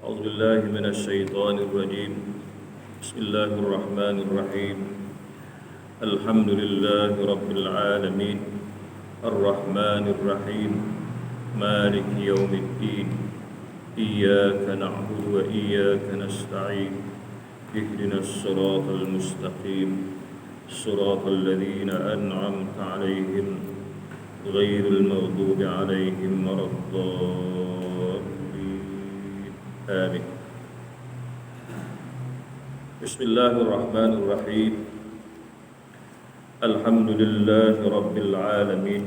أعوذ بالله من الشيطان الرجيم. بسم الله الرحمن الرحيم. الحمد لله رب العالمين الرحمن الرحيم مالك يوم الدين إياك نعبد وإياك نستعين اهدنا الصراط المستقيم صراط الذين أنعمت عليهم غير المغضوب عليهم ولا الضالين آمين. بسم الله الرحمن الرحيم. الحمد لله رب العالمين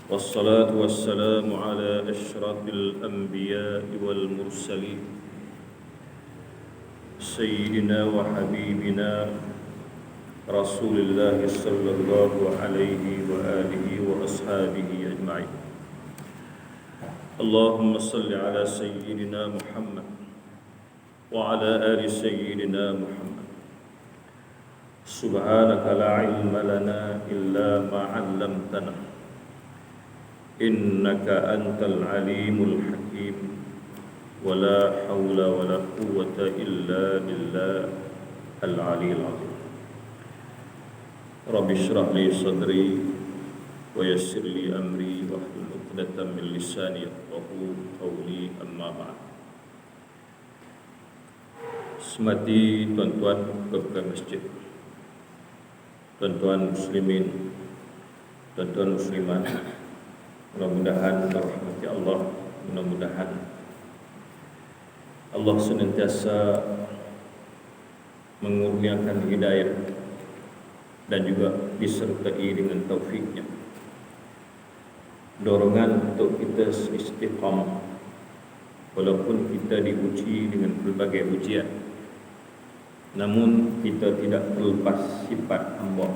والصلاة والسلام على أشرف الأنبياء والمرسلين سيدنا وحبيبنا رسول الله صلى الله عليه وآله وأصحابه أجمعين. اللهم صل على سيدنا محمد وعلى آل سيدنا محمد. سبحانك لا علم لنا إلا ما علمتنا إنك أنت العليم الحكيم ولا حول ولا قوة إلا بالله العلي العظيم. رب اشرح لي صدري ويسر لي أمري واحلل عقدة من لساني يفقهوا قولي أما بعد. Semati tuan-tuan ke masjid, tuan-tuan muslimin, tuan-tuan muslimat, mudah-mudahan rahmati Allah, mudah-mudahan Allah senantiasa mengurniakan hidayah dan juga disertai dengan taufiknya, dorongan untuk kita istiqamah walaupun kita diuji dengan berbagai ujian, namun kita tidak terlepas sifat hamba,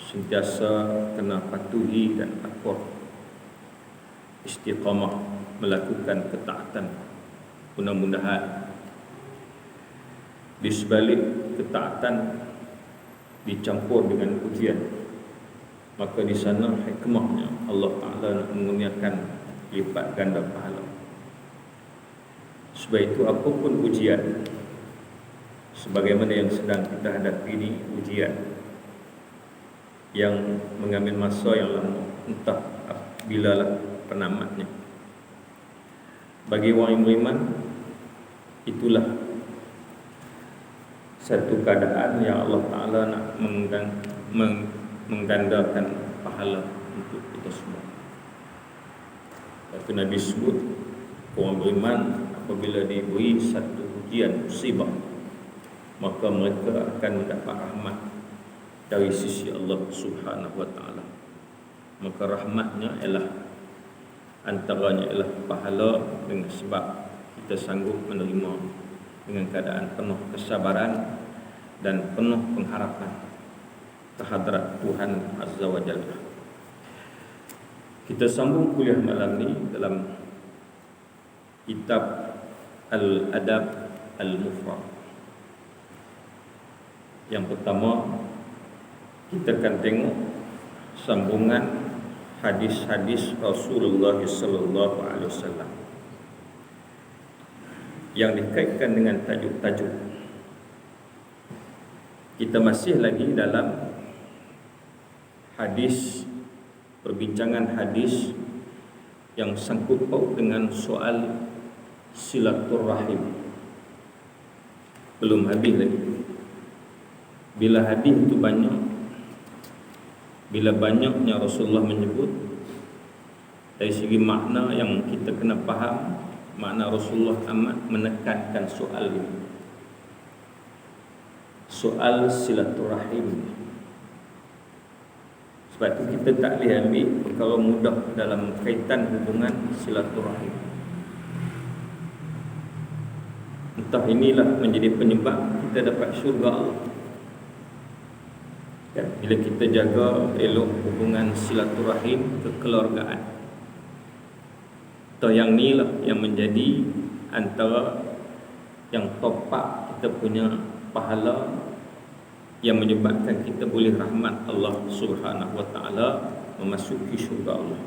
sentiasa kena patuhi dan takwa, istiqamah melakukan ketaatan. Mudah-mudahan di sebalik ketaatan dicampur dengan ujian, maka di sana hikmahnya Allah Ta'ala nak mengurniakan lipat ganda pahala. Sebab itu apapun ujian, sebagaimana yang sedang kita hadapi ini, ujian yang mengambil masa yang lama, entah bilalah penamatnya. Bagi orang yang beriman, itulah satu keadaan yang Allah Ta'ala nak menggandakan pahala untuk kita semua. Itu Nabi sebut, orang beriman apabila diberi satu ujian, musibah, maka mereka akan mendapat rahmat dari sisi Allah Subhanahu wa Ta'ala. Maka rahmatnya ialah, antaranya ialah pahala dengan sebab kita sanggup menerima dengan keadaan penuh kesabaran dan penuh pengharapan terhadap Tuhan Azza wa Jalla. Kita sambung kuliah malam ni dalam kitab Al-Adab Al-Mufrad. Yang pertama, kita akan tengok sambungan hadis-hadis Rasulullah sallallahu alaihi wasallam yang dikaitkan dengan tajuk-tajuk. Kita masih lagi dalam hadis, perbincangan hadis yang sangkut paut dengan soal silaturahim. Belum habis lagi. Bila hadis itu banyak, bila banyaknya Rasulullah menyebut, dari segi makna yang kita kena faham, makna Rasulullah amat menekankan soal ini, soal silaturahim. Sebab itu kita tak boleh ambil perkara mudah dalam kaitan hubungan silaturahim. Entah inilah menjadi penyebab kita dapat syurga Allah. Bila kita jaga elok hubungan silaturahim, kekeluargaan, atau yang ni lah yang menjadi antara yang topak kita punya pahala, yang menyebabkan kita boleh rahmat Allah Subhanahu wa Ta'ala, memasuki syurga Allah.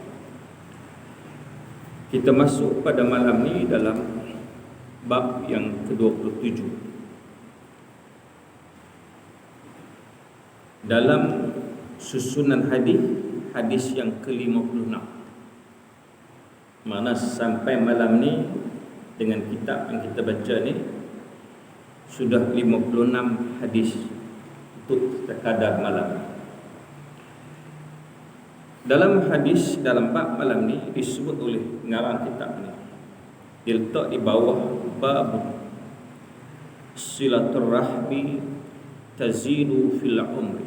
Kita masuk pada malam ni dalam bab yang ke-27. Dalam susunan hadis yang ke-56. Mana sampai malam ni dengan kitab yang kita baca ni sudah 56 hadis untuk sekadar malam. Dalam hadis dalam bab malam ni disebut oleh pengarang kitab ni, diletak di bawah bab silaturrahmi tazidu fil umri.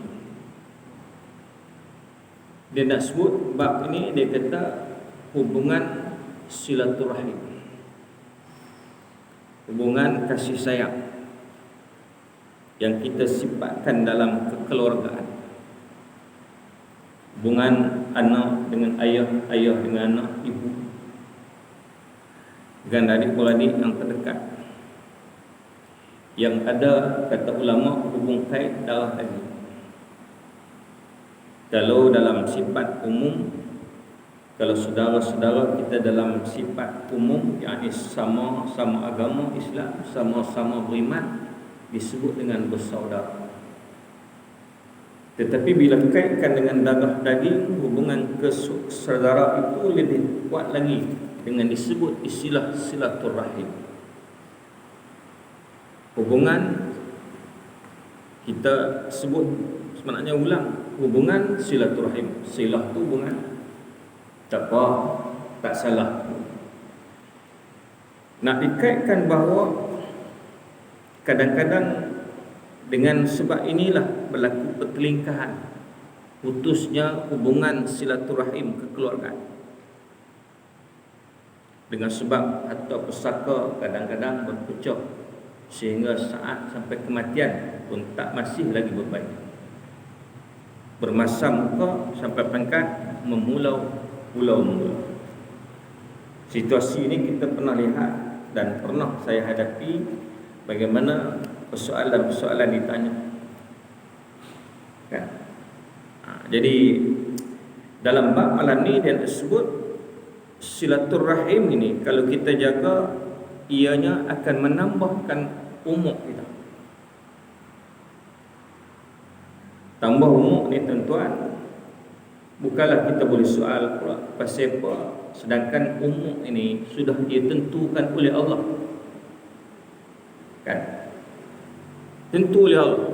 Dia nak sebut bab ini, dia kata hubungan silaturahim, hubungan kasih sayang yang kita sifatkan dalam kekeluargaan, hubungan anak dengan ayah, ayah dengan anak, ibu dengan adik-beradik yang terdekat, yang ada kata ulama hubung kait darah daging. Kalau dalam sifat umum, kalau saudara-saudara kita dalam sifat umum, yakni sama-sama agama Islam, sama-sama beriman, disebut dengan bersaudara. Tetapi bila kaitkan dengan darah daging, hubungan kesaudara itu lebih kuat lagi dengan disebut istilah silaturrahim. Hubungan kita sebut sebenarnya ulang, hubungan silaturahim. Silah tu hubungan, tak apa, tak salah. Nak dikaitkan bahawa kadang-kadang dengan sebab inilah berlaku pertelingkahan, putusnya hubungan silaturahim kekeluargaan. Dengan sebab atau pesaka kadang-kadang berpecah sehingga saat sampai kematian pun tak masih lagi berbaik. Bermasa muka sampai pangkat memulau-pulau. Situasi ini kita pernah lihat dan pernah saya hadapi, bagaimana persoalan-persoalan ditanya kan? Jadi dalam bab malam ni dia disebut silaturrahim ini, kalau kita jaga, ianya akan menambahkan umur kita. Tambah umur ni tuan-tuan, bukanlah kita boleh soal pula pasal apa, sedangkan umur ini sudah ditentukan oleh Allah kan? Tentu oleh Allah.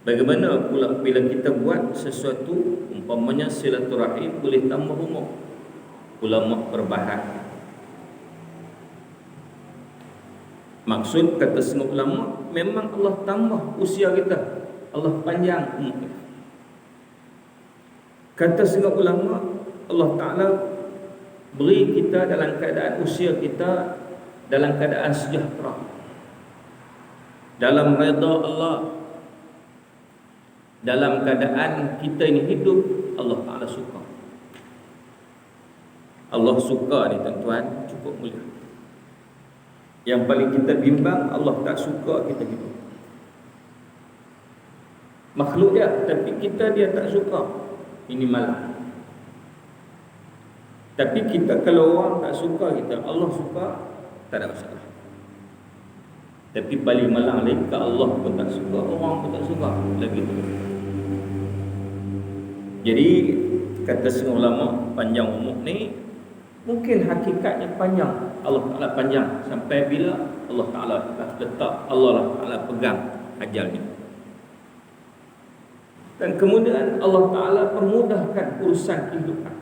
Bagaimana pula bila kita buat sesuatu, umpamanya silaturahim boleh tambah umur? Ulama berbahas. Maksud kata setengah ulama, memang Allah tambah usia kita, Allah panjang umur kita. Kata setengah ulama, Allah Ta'ala beri kita dalam keadaan usia kita dalam keadaan sejahtera, dalam redha Allah, dalam keadaan kita ini hidup, Allah Ta'ala suka. Allah suka ni tuan-tuan cukup mulia. Yang paling kita bimbang, Allah tak suka kita hidup. Makhluk dia, tapi kita dia tak suka. Ini malah. Tapi kita kalau orang tak suka kita, Allah suka, tak ada masalah. Tapi paling malang lagi, Allah pun tak suka, orang pun tak suka, lagi tu. Jadi kata setengah ulama, panjang umur ni mungkin hakikatnya panjang, Allah Ta'ala panjang sampai bila Allah Ta'ala letak, Allah Ta'ala pegang ajalnya. Dan kemudian Allah Ta'ala permudahkan urusan kehidupan.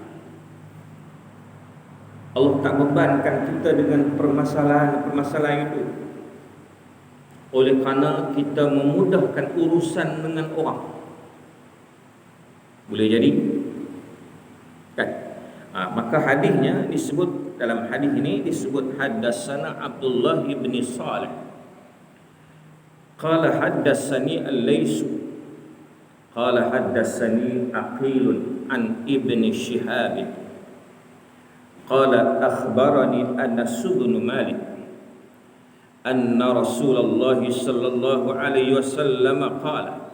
Allah tak bebankan kita dengan permasalahan-permasalahan itu. Oleh kerana kita memudahkan urusan dengan orang. Boleh jadi kan? Maka hadisnya disebut, dalam hadis ini disebut haddatsana Abdullah bin Salih qala haddatsani al-Laits qala haddatsani Aqil an Ibn Shihab qala akhbarani Anas bin Malik anna Rasulullah sallallahu alaihi wasallam qala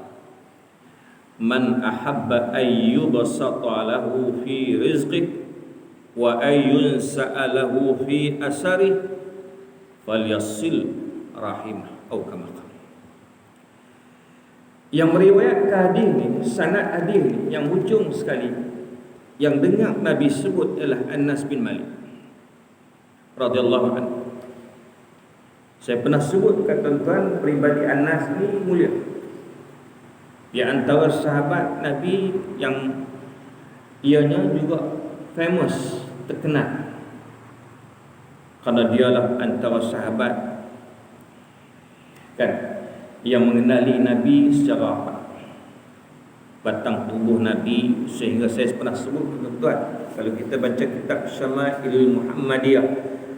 man ahabba an yubsata lahu fi rizqihi wa ayyun sa'alahu fi asari falyasil rahimah atau kama qala. Yang meriwayatkan hadis ni, sanad hadis ni yang hujung sekali yang dengar Nabi sebut ialah Anas bin Malik radhiyallahu anhu. Saya pernah sebut kat tuan-tuan, peribadi Anas ni mulia. Di antara sahabat Nabi yang ianya juga famous, terkenal, kerana dialah antara sahabat kan yang mengenali Nabi secara rapat, batang tubuh Nabi. Sehingga saya pernah sebut tuan-tuan, kalau kita baca kitab Syama'il Muhammadiyah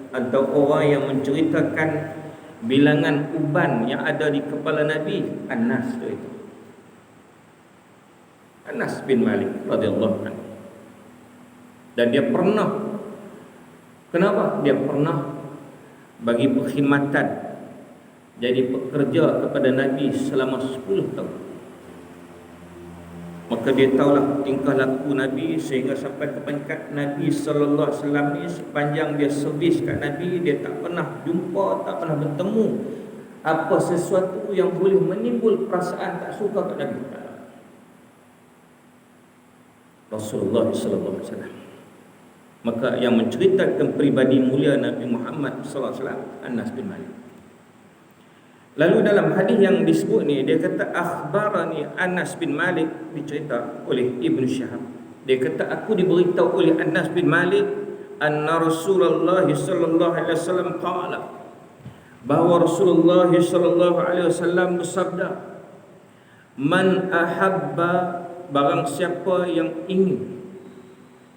atau orang yang menceritakan bilangan uban yang ada di kepala Nabi, Anas itu, Anas bin Malik radhiyallahu anhu. Dan dia pernah, kenapa? Dia pernah bagi perkhidmatan, jadi pekerja kepada Nabi selama 10 tahun. Maka dia tahulah tingkah laku Nabi, sehingga sampai ke peringkat Nabi sallallahu alaihi wasallam ni sepanjang dia servis kat Nabi, dia tak pernah jumpa, tak pernah bertemu apa sesuatu yang boleh menimbul perasaan tak suka kat Nabi Rasulullah sallallahu alaihi wasallam. Maka yang menceritakan peribadi mulia Nabi Muhammad sallallahu alaihi wasallam, Anas bin Malik. Lalu dalam hadis yang disebut ni, dia kata akhbarani Anas bin Malik, dicerita oleh Ibn Syihab. Dia kata aku diberitahu oleh Anas bin Malik anna Rasulullah sallallahu alaihi wasallam qala, bahawa Rasulullah sallallahu alaihi wasallam bersabda, man ahabba, barang siapa yang ingin,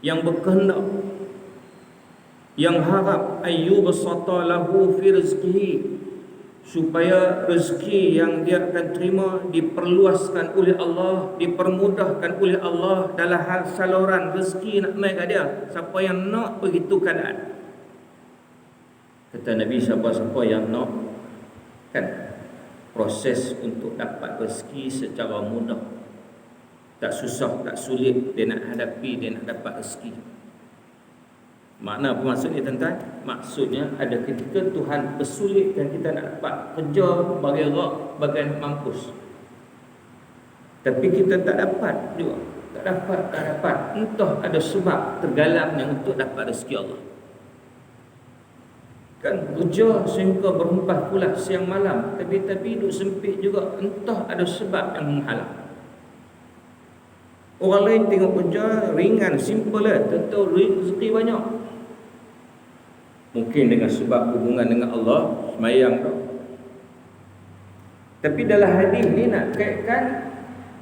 yang berkehendak, yang harap ayyubsata lahu fi rizqihi, supaya rezeki yang dia akan terima diperluaskan oleh Allah, dipermudahkan oleh Allah dalam hal saluran rezeki nak mai kat dia. Siapa yang nak begitu keadaan, kata Nabi, siapa-siapa yang nak kan proses untuk dapat rezeki secara mudah, tak susah, tak sulit, dia nak hadapi, dia nak dapat rezeki. Makna apa maksudnya tuan-tuan? Maksudnya ada ketika Tuhan persulitkan kita nak dapat kerja bagi rak, bagi nak mampus, tapi kita tak dapat juga, tak dapat. Entah ada sebab tergalaknya untuk dapat rezeki Allah. Kan kerja sehingga berhempah pula siang malam, tapi hidup sempit juga, entah ada sebab yang menghalang. Orang lain tengok kerja ringan, simple lah, tentu rezeki banyak. Mungkin dengan sebab hubungan dengan Allah, semayang tu. Tapi dalam hadis ni nak kaitkan,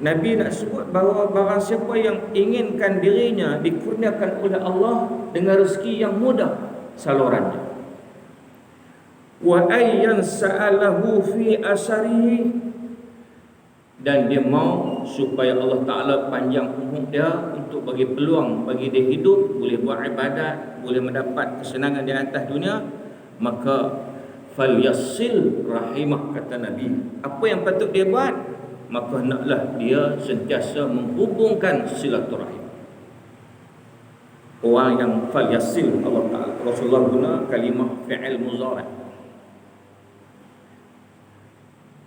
Nabi nak sebut bahawa barang siapa yang inginkan dirinya dikurniakan oleh Allah dengan rezeki yang mudah salurannya, wa ayyan sa'alahu fi asarihi, dan dia mau supaya Allah Ta'ala panjang umur dia untuk bagi peluang bagi dia hidup, boleh buat ibadat, boleh mendapat kesenangan di atas dunia, maka falyasil rahimah, kata Nabi. Apa yang patut dia buat? Maka hendaklah dia sentiasa menghubungkan silaturahim. Orang yang falyasil, Allah Ta'ala, Rasulullah guna kalimah fi'il mudhari'.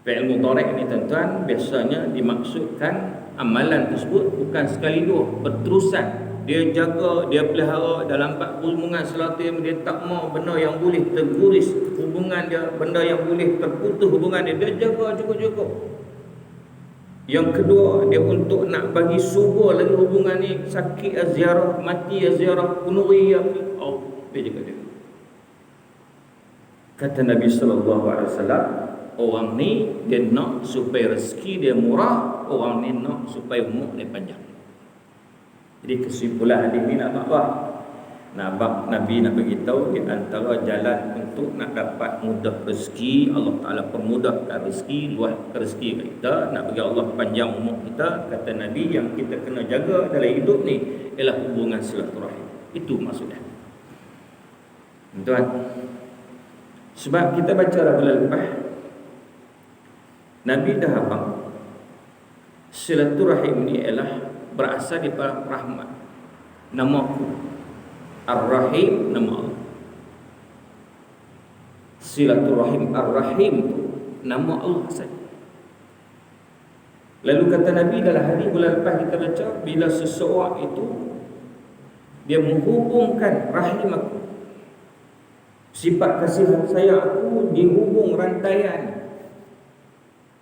Fi'il mudhari' ini tuan-tuan biasanya dimaksudkan amalan tersebut bukan sekali dua, berterusan. Dia jaga, dia pelihara dalam bab hubungan silaturahim, dia tak mau benda yang boleh terguris hubungan dia, benda yang boleh terputus hubungan dia, dia jaga cukup-cukup. Yang kedua, dia untuk nak bagi subur lagi hubungan ni, sakit ziarah, mati ziarah, punuri dia jaga dia. Kata Nabi sallallahu alaihi wasallam, orang ni dia nak supaya rezeki dia murah, orang ni nak supaya umur dia panjang. Jadi kesimpulan hadis ni nak apa? Nabi nak beritahu di antara jalan untuk nak dapat mudah rezeki, Allah Ta'ala permudahkan rezeki, luahkan rezeki kita, nak bagi Allah panjang umur kita. Kata Nabi, yang kita kena jaga dalam hidup ni ialah hubungan silaturahim. Itu maksudnya. Tuan, sebab kita baca bulan lepas, Nabi dah abang silaturahim ni ialah berasal daripada rahmat, namaku. Ar-Rahim nama Allah. Silaturahim, Ar-Rahim tu nama Allah saja. Lalu kata Nabi dalam hadis bulan lepas kita baca, bila seseorang itu dia menghubungkan rahim aku, sifat kasih sayang aku dihubung rantaian,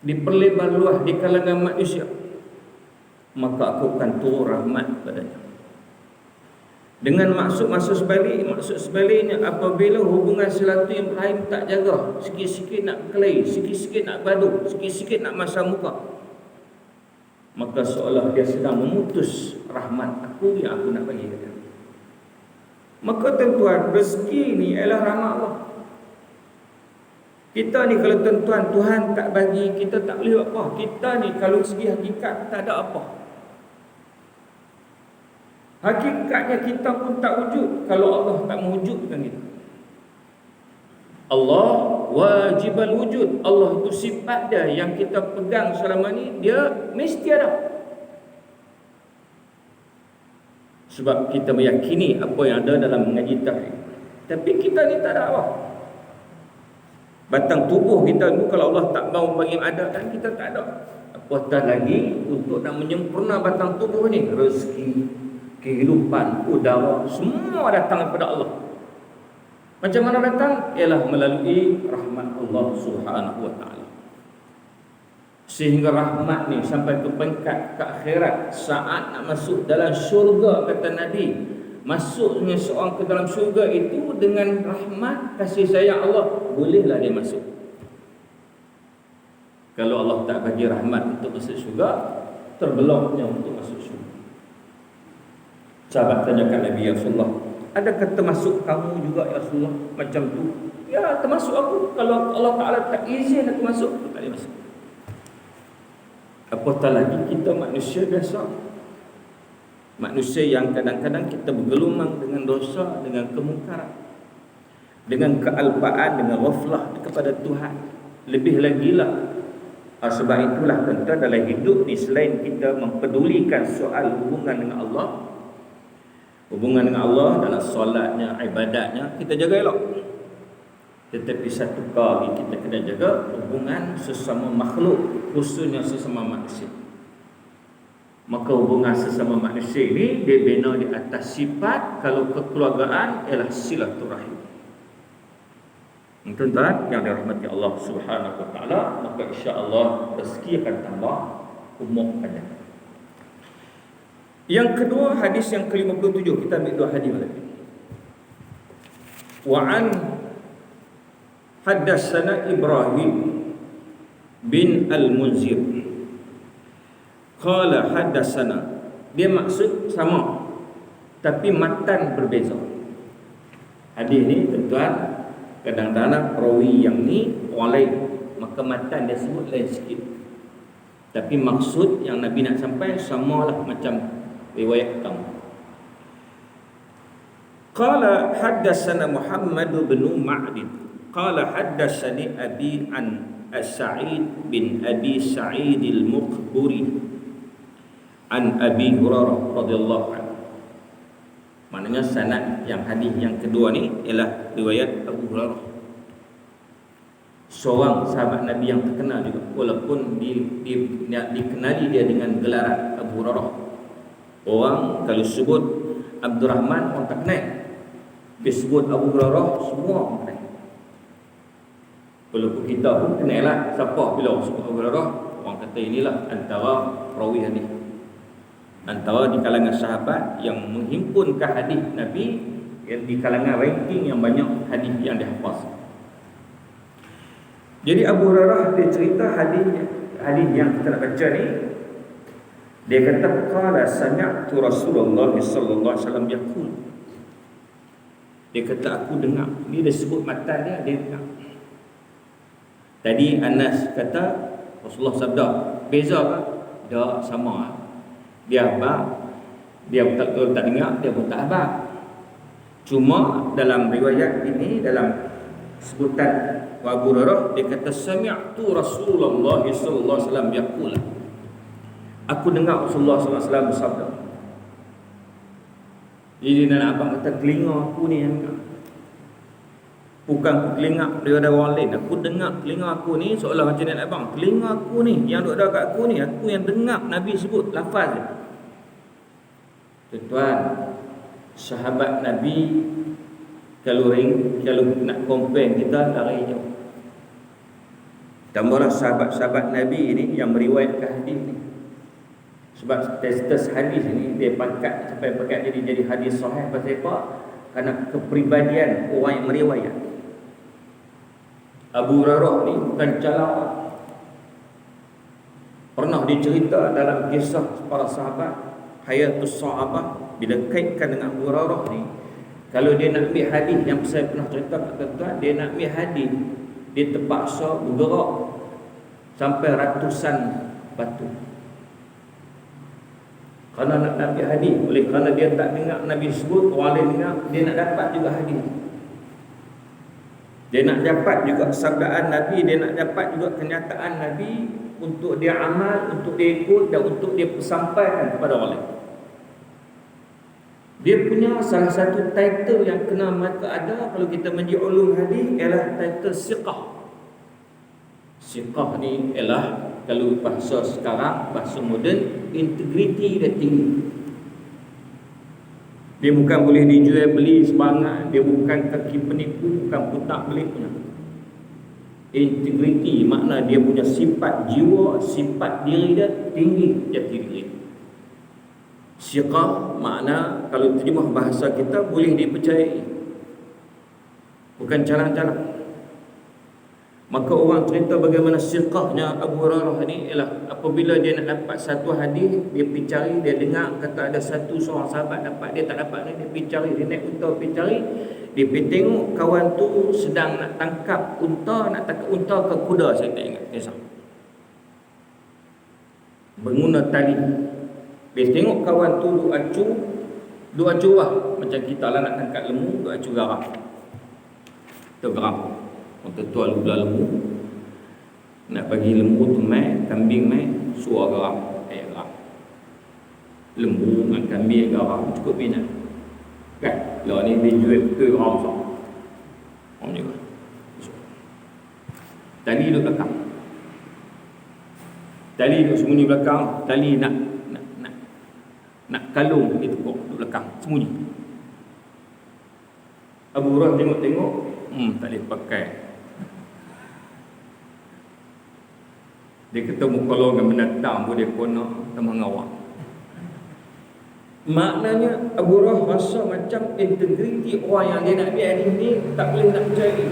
diperlebar luas di kalangan manusia, maka aku akan turun rahmat padanya. Dengan maksud sebaliknya, apabila hubungan silaturahim tak jaga, sikit-sikit nak berkelahi, sikit-sikit nak gaduh, sikit-sikit nak masam muka, maka seolah dia sedang memutus rahmat aku yang aku nak bagi dia. Maka tuan-tuan, rezeki ni ialah rahmat Allah. Kita ni kalau tuan-tuan Tuhan tak bagi, kita tak boleh buat apa. Kita ni kalau segi hakikat tak ada apa. Hakikatnya kita pun tak wujud kalau Allah tak mewujudkan kita. Allah wajibal wujud. Allah itu sifat dia yang kita pegang selama ni, dia mesti ada. Sebab kita meyakini apa yang ada dalam mengaji tauhid. Tapi kita ni tak ada apa. Batang tubuh kita itu kalau Allah tak mau bagi adakan, kita tak ada. Apatah lagi untuk nak menyempurna batang tubuh ni, rezeki, kehidupan, udara, semua datang daripada Allah. Macam mana datang? Ialah melalui rahmat Allah Subhanahu wa taala. Sehingga rahmat ni sampai ke peringkat ke akhirat, saat nak masuk dalam syurga, kata Nabi, masuknya seorang ke dalam syurga itu dengan rahmat kasih sayang Allah, bolehlah dia masuk. Kalau Allah tak bagi rahmat untuk masuk syurga, terbeloknya untuk masuk syurga. Sahabat tanyakan Nabi, ya Rasulullah, adakah termasuk kamu juga ya Rasulullah macam tu? Ya, termasuk aku. Kalau Allah Ta'ala tak izin aku masuk, aku tak boleh masuk. Apatah lagi kita manusia biasa, manusia yang kadang-kadang kita bergelumang dengan dosa, dengan kemungkaran, dengan kealpaan, dengan ghaflah kepada Tuhan. Lebih lagi lah, sebab itulah tuan-tuan, dalam hidup ni selain kita mempedulikan soal hubungan dengan Allah, hubungan dengan Allah dalam solatnya, ibadatnya, kita jaga elok. Tetapi satu kali kita kena jaga hubungan sesama makhluk, khususnya sesama manusia. Maka hubungan sesama manusia ini dia bina di atas sifat, kalau kekeluargaan ialah silaturahim. Tuan-tuan yang dirahmati Allah Subhanahu wa taala, maka insya-Allah rezeki akan tambah, umur panjang. Yang kedua, hadis yang ke-57, kita ambil dua hadis lagi. Wa an haddatsana Ibrahim bin Al-Munzir qala haddatsana, dia maksud sama tapi matan berbeza. Hadis ni tuan-tuan, kadang-kadang perawi yang ni orang lain, maka matan dia sebut lain sikit, tapi maksud yang Nabi nak sampai samalah macam riwayat kamu. Qala haddatsana Muhammad bin Ma'din qala haddatsani abi an As-Sa'id bin Abi Sa'id Al-Muqburi an Abi Hurairah radhiyallahu anhu. Maknanya sanad yang hadis yang kedua ni ialah riwayat Abu Hurairah, seorang sahabat Nabi yang terkenal juga, walaupun dikenali dia dengan gelaran Abu Hurairah. Orang kalau sebut Abdurrahman, orang tak kenal. Disebut Abu Hurairah, semua orang kenal. Walaupun kita pun kenal lah siapa bila orang sebut Abu Hurairah, orang kata inilah antara perawi hadis, antara di kalangan sahabat yang menghimpunkan hadis Nabi, yang di kalangan ranking yang banyak hadis yang dihafaz. Jadi Abu Hurairah dia cerita hadis yang kita nak baca ni. Dia kata qala sami'tu Rasulullah sallallahu alaihi wasallam yaqul. Dia kata aku dengar. Ni dia sebut matan dia dengar. Tadi Anas kata Rasulullah sabda, beza ke? Tak, sama. Dia abang, dia tak dengar, dia pun tak abang. Cuma dalam riwayat ini, dalam sebutan Abu Hurairah, dia kata sami'tu Rasulullah sallallahu alaihi wasallam yaqul. Aku dengar Rasulullah sallallahu alaihi wasallam bersabda. Jadi nak abang kata telinga aku ni yang bukan aku telinga daripada orang lain. Aku dengar telinga aku ni seolah macam ni abang. Telinga aku ni yang duduk dekat aku ni, aku yang dengar Nabi sebut lafaz dia. Tuan-tuan, sahabat Nabi kalau nak compare kita lari jauh. Tambahlah sahabat-sahabat Nabi ni yang meriwayatkan hadis ni. Sebab status hadis ni dia pangkat sampai pangkat jadi hadis sahih pasal apa? Kerana kepribadian orang yang meriwayat. Abu Hurairah ni bukan calon. Pernah dicerita dalam kisah para sahabat Hayatus Sahabah, bila kaitkan dengan Abu Hurairah ni, kalau dia nak ambil hadis yang saya pernah cerita kat tuan-tuan, dia nak ambil hadis, dia terpaksa bergerak sampai ratusan batu. Kerana nak ambil hadis, oleh kerana dia tak dengar Nabi sebut, orang lain dengar, dia nak dapat juga hadis. Dia nak dapat juga sabdaan Nabi, dia nak dapat juga kenyataan Nabi untuk dia amal, untuk dia ikut dan untuk dia sampaikan kepada orang lain. Dia punya salah satu title yang kena maka ada kalau kita menji ulum hadis ialah title siqah. Siqah ni ialah kalau bahasa sekarang, bahasa moden, integriti dia tinggi. Dia bukan boleh dijual beli sebangat, dia bukan kaki penipu, bukan putak belik punya. Integriti makna dia punya sifat jiwa, sifat diri dia tinggi jati diri. Siqah makna kalau terjemah bahasa kita boleh dipercayai, bukan calang-calang. Maka orang cerita bagaimana siqahnya Abu Hurairah ni ialah apabila dia nak dapat satu hadis, dia pergi cari, dia dengar kata ada satu seorang sahabat dapat, dia tak dapat ni, dia pergi cari, dia naik unta pergi cari, dia pergi tengok kawan tu sedang nak tangkap unta, nak tangkap unta ke kuda, saya tak ingat kisah. Berguna tali. Dia tengok kawan tu duk acu lah. Macam kita lah nak tangkap lembu, duk acu garam. Tu garam. Orang tetua belah lembu, nak bagi lembu tu mai, kambing mai, suar garam, garam. Lembu dengan kambing garam cukup minat. Kan? Lah ni dia jual ke garam sah. Orang juga. Tali duduk belakang. Tali duduk sembunyi belakang, tali nak kalung itu kok duduk belakang, sembunyi. Abu Hurairah tengok-tengok, tak boleh pakai. Dia ketemu kalau dengan binatang pun dia konak sama ngawak. Maknanya Abu Hurairah rasa macam integriti orang yang dia nak ambil hadis ni tak boleh nak percaya.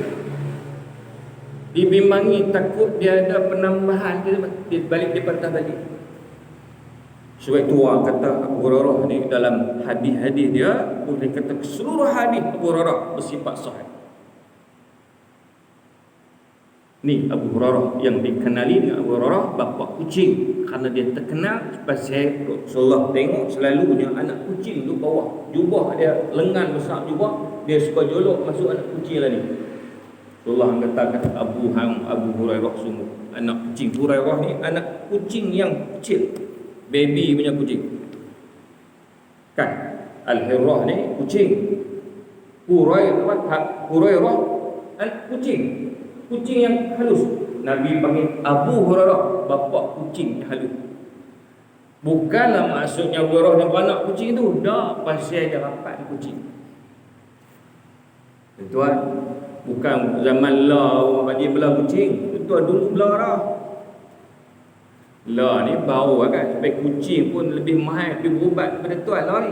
Dibimbangi takut dia ada penambahan, dia balik, dia patah balik. Sebab itu orang kata Abu Hurairah ni dalam hadis-hadis dia boleh kata seluruh hadis Abu Hurairah bersifat sahih. Ni Abu Hurairah yang dikenali dengan Abu Hurairah bapa kucing, kerana dia terkenal pasal Rasulullah tengok selalunya anak kucing duduk bawah jubah dia, lengan besar jubah, dia suka jolok masuk anak kucing lah ni. Rasulullah kata Abu Hurairah sungguh anak kucing. Hurairah ni anak kucing yang kecil, baby punya kucing. Kan? Al-Hirrah ni kucing. Hurairah anak kucing. Kucing yang halus. Nabi panggil Abu Hurairah bapa kucing yang halus. Bukanlah maksudnya Abu Hurairah yang beranak kucing tu. Dah pasal dia rapat kucing. Tuan, bukan zaman lah orang bagi belah kucing. Tuan dulu belah dah. Lah ni baru kan, sampai kucing pun lebih mahal, lebih berubat daripada tuan lah ni.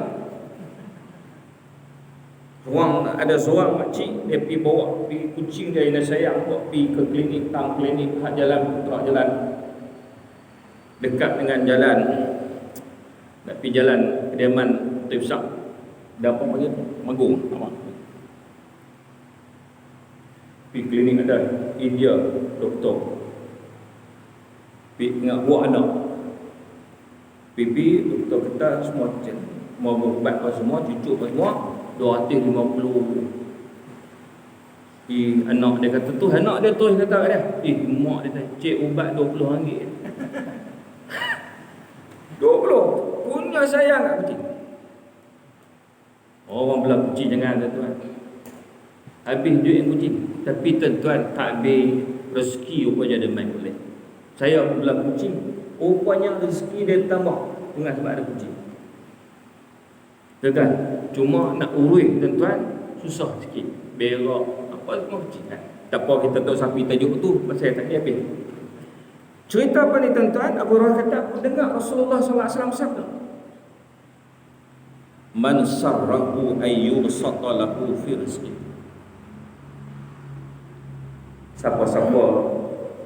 Ada seorang makcik, dia pergi bawa kucing dia yang sayang, bawa pergi ke klinik, tang klinik, hak jalan, terak jalan dekat dengan jalan, nak pergi jalan kediaman Tifsak, dah apa panggil Magung, pergi klinik ada India, doktor pergi dengan buah anak, pipi doktor kata semua mau berubat apa semua, cucuk apa semua 250. Anak dia kata tu, anak dia terus kata kat dia, mak dia kata, cik ubat RM20. 20 punya sayang kat kucing. Orang belah kucing jangan tuan. Habis duit yang kucing. Tapi tuan tak habis rezeki rupanya dia main boleh. Saya belah kucing, rupanya rezeki dia tambah dengan sebab ada kucing. Kan? Cuma nak urus tuan susah sikit. Berak apa semua kucing kan. Tak apa kita tahu sapi tajuk tu pasal tak habis. Cerita apa ni tuan-tuan? Abu Hurairah kata aku dengar Rasulullah SAW sabda, man sarrahu ayyubsata lahu fi rizqi. Siapa-siapa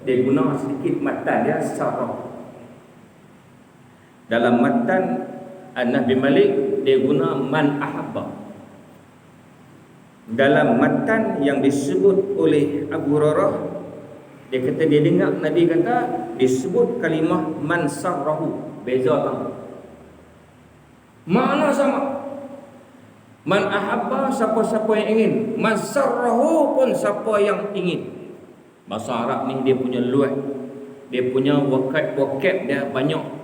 dia guna sedikit matan dia sarrah. Dalam matan An-Nabi Malik dia guna man ahabba. Dalam matan yang disebut oleh Abu Hurairah, dia kata dia dengar Nabi kata disebut kalimah man sarrahu. Beza tak? Makna sama. Man ahabba siapa-siapa yang ingin, man sarrahu pun siapa yang ingin. Bahasa Arab ni dia punya luas, dia punya vocab dia banyak.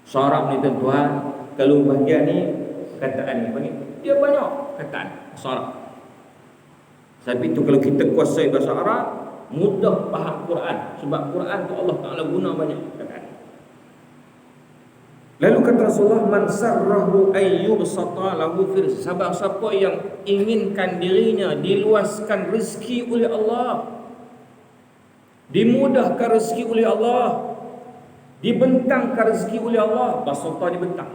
Sarab ni tuan-tuan, kalau bahagian ni kataan ni panggil dia banyak kataan bahasa Arab. Sebab itu kalau kita kuasai bahasa Arab, mudah faham Quran. Sebab Quran tu Allah Ta'ala guna banyak kataan. Lalu kata Rasulullah, man sarrahu ayyubsata lahu fi rizqi. Siapa yang inginkan dirinya diluaskan rezeki oleh Allah, dimudahkan rezeki oleh Allah, dibentangkan rezeki oleh Allah, basata dibentang.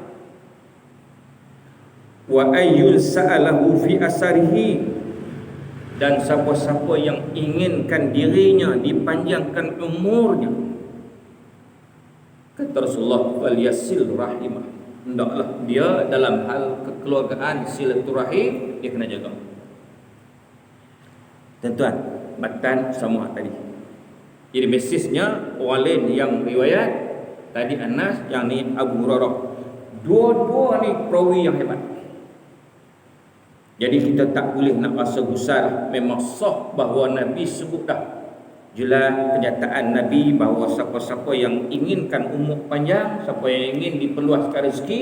Wa ayyul sa'alahu fi asarihi, dan siapa-siapa yang inginkan dirinya dipanjangkan umurnya, kata Rasulullah, fal yasil rahimah, hendaklah dia dalam hal kekeluargaan silaturahim dia kena jaga. Tuan-tuan, matan sama tadi. Jadi mesejnya orang lain yang riwayat tadi Anas, yang ni Abu Hurairah. Dua-dua ni perawi yang hebat. Jadi kita tak boleh nak rasa gusar. Memang sah bahawa Nabi sebut dah jelas kenyataan Nabi bahawa siapa-siapa yang inginkan umur panjang, siapa yang ingin diperluaskan rezeki,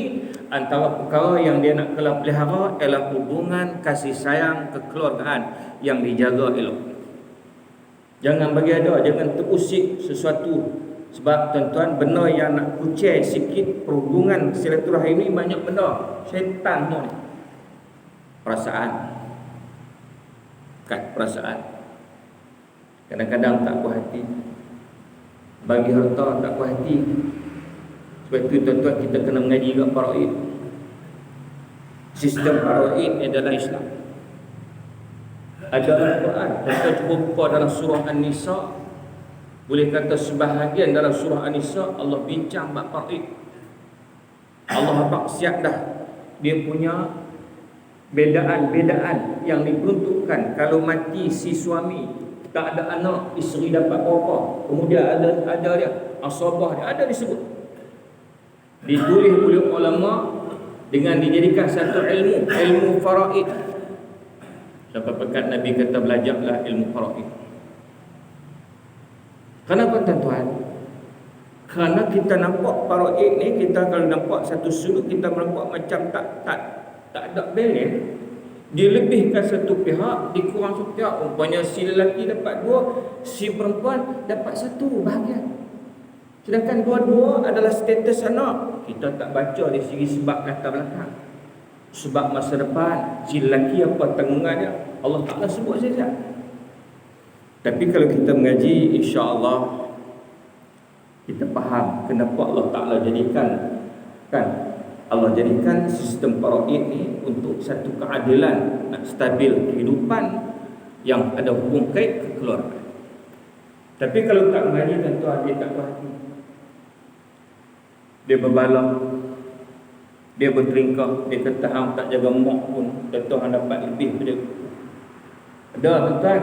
antara perkara yang dia nak pelihara ialah hubungan kasih sayang kekeluargaan yang dijaga elok. Jangan bagi ada, jangan terusik sesuatu. Sebab tuan-tuan, benda yang nak kucai sikit perhubungan silaturahim ni banyak benda. Syaitan semua ni. Perasaan. Kan, perasaan. Kadang-kadang tak puas hati. Bagi harta tak puas hati. Sebab itu tuan-tuan, kita kena mengaji kat faraid. Sistem faraid adalah Islam. Ada Al-Quran. Kita cuba buka dalam surah An-Nisa. Boleh kata sebahagian dalam surah An-Nisa Allah bincang bab faraid. Allah bak siap dah dia punya bedaan-bedaan yang diperuntukkan kalau mati si suami, tak ada anak, isteri dapat berapa. Kemudian ada dia asabah dia, ada disebut. Ditulis oleh ulama dengan dijadikan satu ilmu faraid. Sampai pekat Nabi kata belajarlah ilmu faraid. Kenapa tuan-tuan? Kerana kita nampak faraid ni, kita kalau nampak satu sudut kita nampak macam tak ada balance. Dilebihkan satu pihak, dikurang satu pihak. Umpamanya si lelaki dapat 2, si perempuan dapat 1 bahagian. Sedangkan dua-dua adalah status anak. Kita tak baca dari segi sebab latar belakang, sebab masa depan si lelaki apa tanggungannya, Allah Ta'ala sebut saja. Tapi kalau kita mengaji, insya-Allah kita faham kenapa Allah Ta'ala jadikan, kan, Allah jadikan sistem faraid ni untuk satu keadilan, nak stabil kehidupan yang ada hubung kait kekeluargaan. Tapi kalau tak mengaji, tuan-tuan, dia tak faham. Dia berbalah, dia berteringkah, dia kata hang tak jaga mak pun, kata hang dapat lebih pada. Ada tuan-tuan,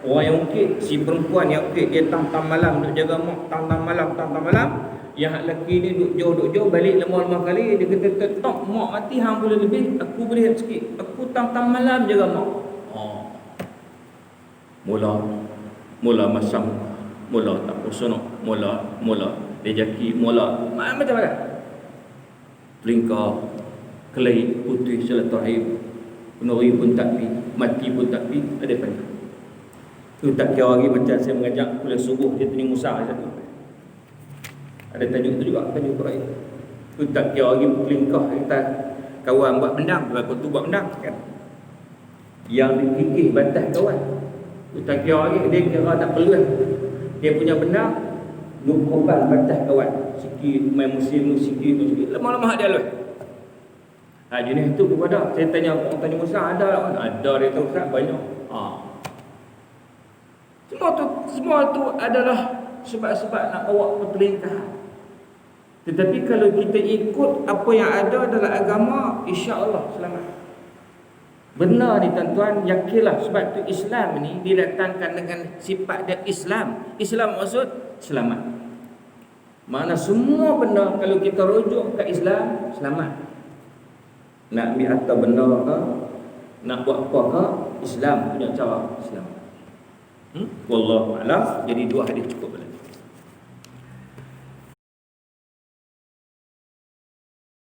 orang yang ukit, si perempuan yang ukit, dia tang-tang malam duk jaga mak, tang-tang malam. Yang lelaki ni duk jauh balik lemah-lemah kali, dia kata ketok mak mati hang boleh lebih, aku boleh sikit, aku tang-tang malam jaga mak. Mula masam, mula tak personok, mula dia jaki, mula macam mana? Pelingkar, Kelai putus silaturahim, penuri pun tak pi, mati pun tak pi, ada apa? Tu tak kira lagi macam saya mengajak kuliah subuh di Teni Musa satu. Ada tajuk tu juga, tajuk Quran. Tu tak kira lagi pelingkah kita kawan buat bendang, lepas tu buat bendang kan. Yang dikikih batas kawan. Tu tak kira lagi, dia kira tak perlu lah. Dia punya bendang nukupan batas kawan. Sikit main musim, sikit. Lama-lama dia lah. Jenis tu kepada saya tanya orang tanya Musa ada dia tahu tak banyak. Semua tu adalah sebab-sebab nak bawa pertelingkahan. Tetapi kalau kita ikut apa yang ada dalam agama, insya-Allah selamat. Benar ni tuan-tuan, yakinlah sebab tu Islam ni didatangkan dengan sifat dia Islam. Islam maksud selamat. Mana semua benda kalau kita rujuk ke Islam, selamat. Nak ambil harta benda ke, nak buat apa ke, Islam punya cara Islam. Wallahu a'lam. Jadi dua hadis cukup.